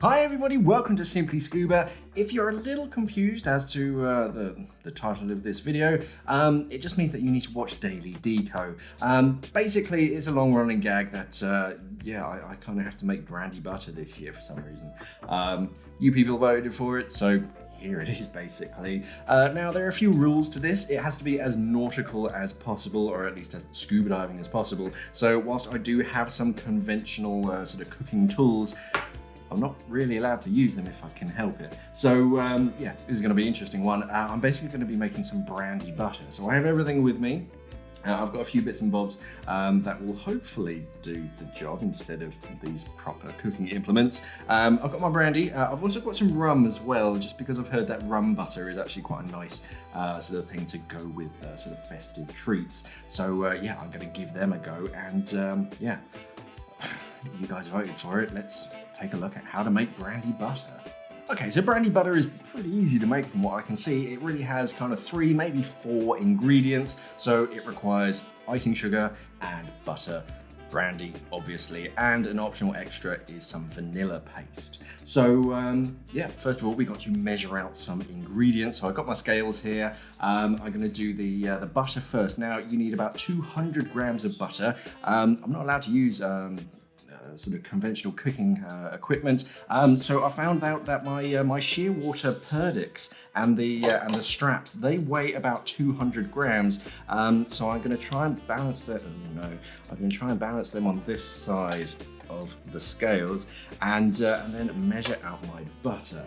Hi everybody, welcome to Simply Scuba. If you're a little confused as to the title of this video, it just means that you need to watch daily deco. Basically, it's a long running gag that, I kind of have to make brandy butter this year for some reason. You people voted for it, so here it is basically. Now there are a few rules to this. It has to be as nautical as possible, or at least as scuba diving as possible. So whilst I do have some conventional sort of cooking tools, I'm not really allowed to use them if I can help it. So this is going to be an interesting one. I'm basically going to be making some brandy butter. So I have everything with me. I've got a few bits and bobs that will hopefully do the job instead of these proper cooking implements. I've got my brandy. I've also got some rum as well, just because I've heard that rum butter is actually quite a nice sort of thing to go with sort of festive treats. So I'm going to give them a go, and you guys voted for it. Let's take a look at how to make brandy butter. Okay, so brandy butter is pretty easy to make from what I can see. It really has kind of 3, maybe 4 ingredients. So it requires icing sugar and butter, brandy, obviously, and an optional extra is some vanilla paste. So first of all, we got to measure out some ingredients. So I've got my scales here. I'm gonna do the butter first. Now you need about 200 grams of butter. I'm not allowed to use sort of conventional cooking equipment. So I found out that my shearwater Perdix and the straps, they weigh about 200 grams. So I'm going to try and balance them. Oh no, I'm going to try and balance them on this side of the scales, and then measure out my butter.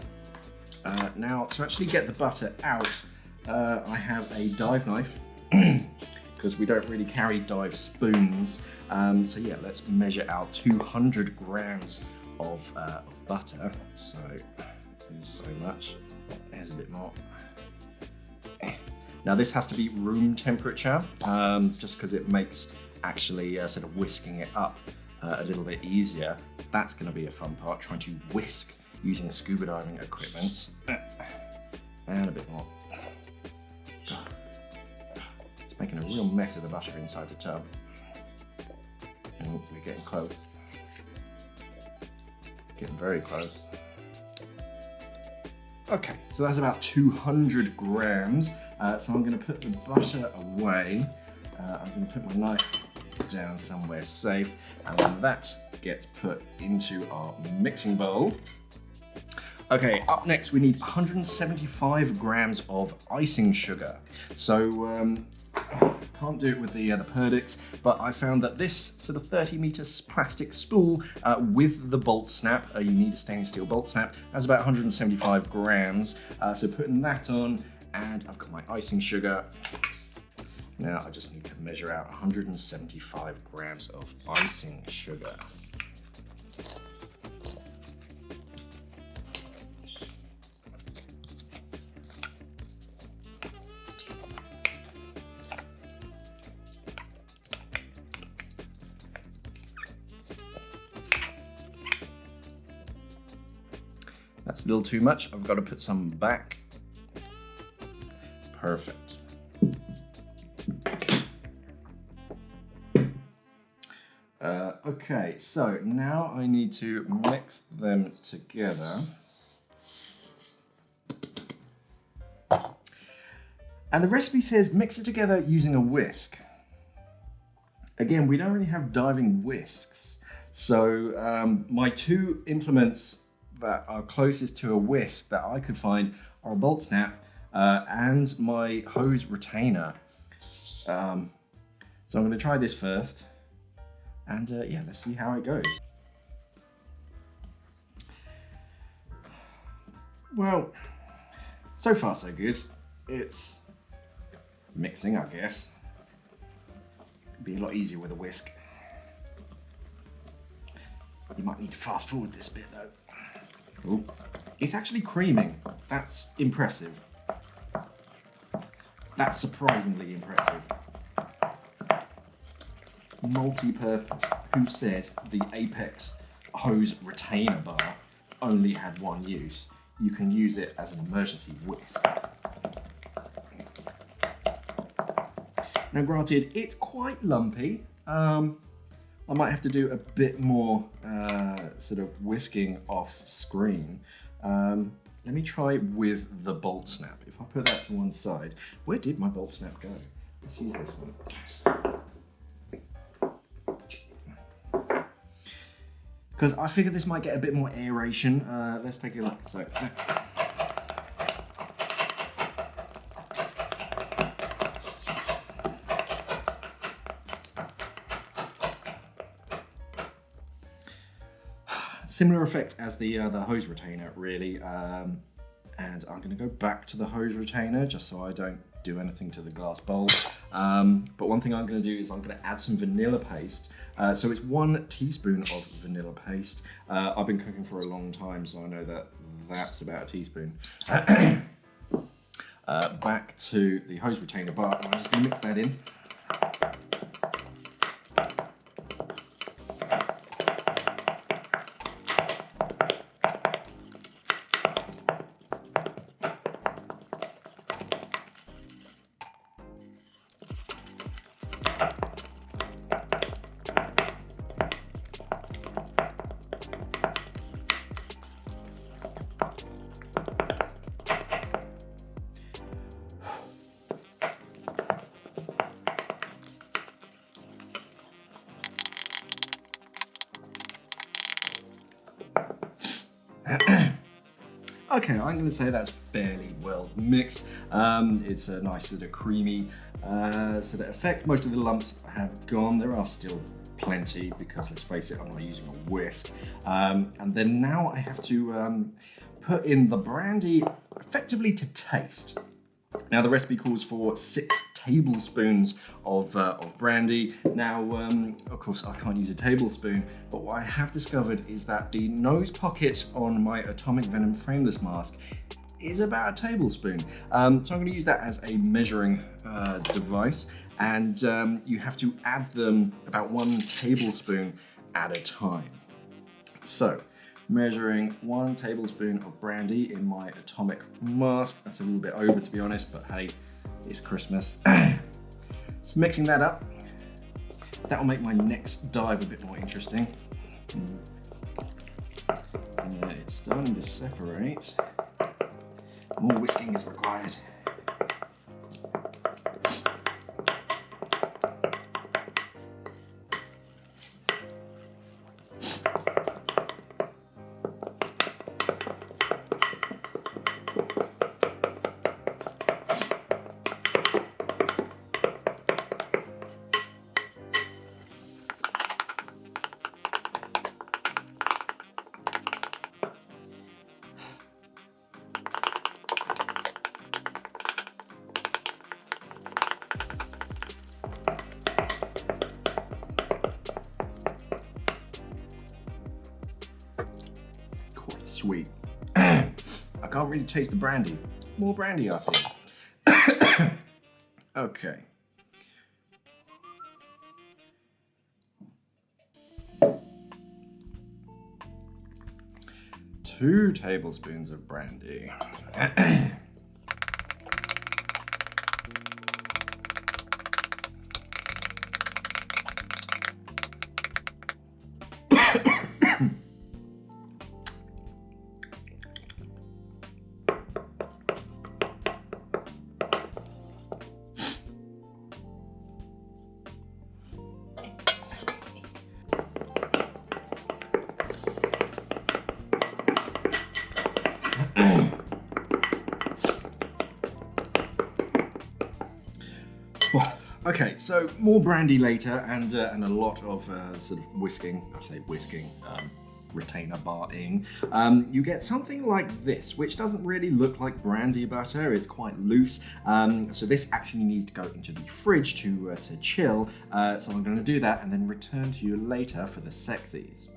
Now to actually get the butter out, I have a dive knife. Because we don't really carry dive spoons. Let's measure out 200 grams of butter. So there's so much. There's a bit more. Now this has to be room temperature, just because it makes actually sort of whisking it up a little bit easier. That's going to be a fun part, trying to whisk using scuba diving equipment. And a bit more. Making a real mess of the butter inside the tub. And we're getting close. Getting very close. Okay, so that's about 200 grams. So I'm going to put the butter away. I'm going to put my knife down somewhere safe, and then that gets put into our mixing bowl. Okay, up next we need 175 grams of icing sugar. So can't do it with the Perdix, but I found that this sort of 30-meter plastic spool with the bolt snap, you need a stainless steel bolt snap, has about 175 grams. So putting that on, and I've got my icing sugar. Now I just need to measure out 175 grams of icing sugar. That's a little too much. I've got to put some back. Perfect. Okay, so now I need to mix them together. And the recipe says mix it together using a whisk. Again, we don't really have diving whisks. So my 2 implements that are closest to a whisk that I could find are a bolt snap and my hose retainer. So I'm going to try this first, and let's see how it goes. Well, so far so good. It's mixing, I guess. It'd be a lot easier with a whisk. You might need to fast forward this bit though. Ooh. It's actually creaming. That's impressive. That's surprisingly impressive. Multi-purpose. Who said the Apex hose retainer bar only had one use? You can use it as an emergency whisk. Now granted, it's quite lumpy, I might have to do a bit more sort of whisking off screen. Let me try with the bolt snap. If I put that to one side, where did my bolt snap go? Let's use this one. Because I figured this might get a bit more aeration. Let's take a look. So, similar effect as the hose retainer, really. And I'm going to go back to the hose retainer just so I don't do anything to the glass bowl. But one thing I'm going to do is I'm going to add some vanilla paste. So it's 1 teaspoon of vanilla paste. I've been cooking for a long time, so I know that that's about a teaspoon. Back to the hose retainer bar, and I'm just going to mix that in. Okay, I'm going to say that's fairly well mixed. It's a nice sort of creamy sort of effect. Most of the lumps have gone. There are still plenty because, let's face it, I'm not using a whisk. And then now I have to put in the brandy effectively to taste. Now the recipe calls for 6 tablespoons of brandy. Now, of course, I can't use a tablespoon, but what I have discovered is that the nose pocket on my Atomic Venom frameless mask is about a tablespoon. So I'm going to use that as a measuring device, and you have to add them about 1 tablespoon at a time. So, measuring 1 tablespoon of brandy in my atomic mask. That's a little bit over, to be honest, but hey, it's Christmas. So mixing that up, that'll make my next dive a bit more interesting. It's starting to separate. More whisking is required. Sweet. I can't really taste the brandy. More brandy, I think. Okay. Two tablespoons of brandy. Okay, so more brandy later, and a lot of sort of whisking. I say whisking, retainer bar-ing. You get something like this, which doesn't really look like brandy butter. It's quite loose. So this actually needs to go into the fridge to chill. So I'm going to do that and then return to you later for the sexies.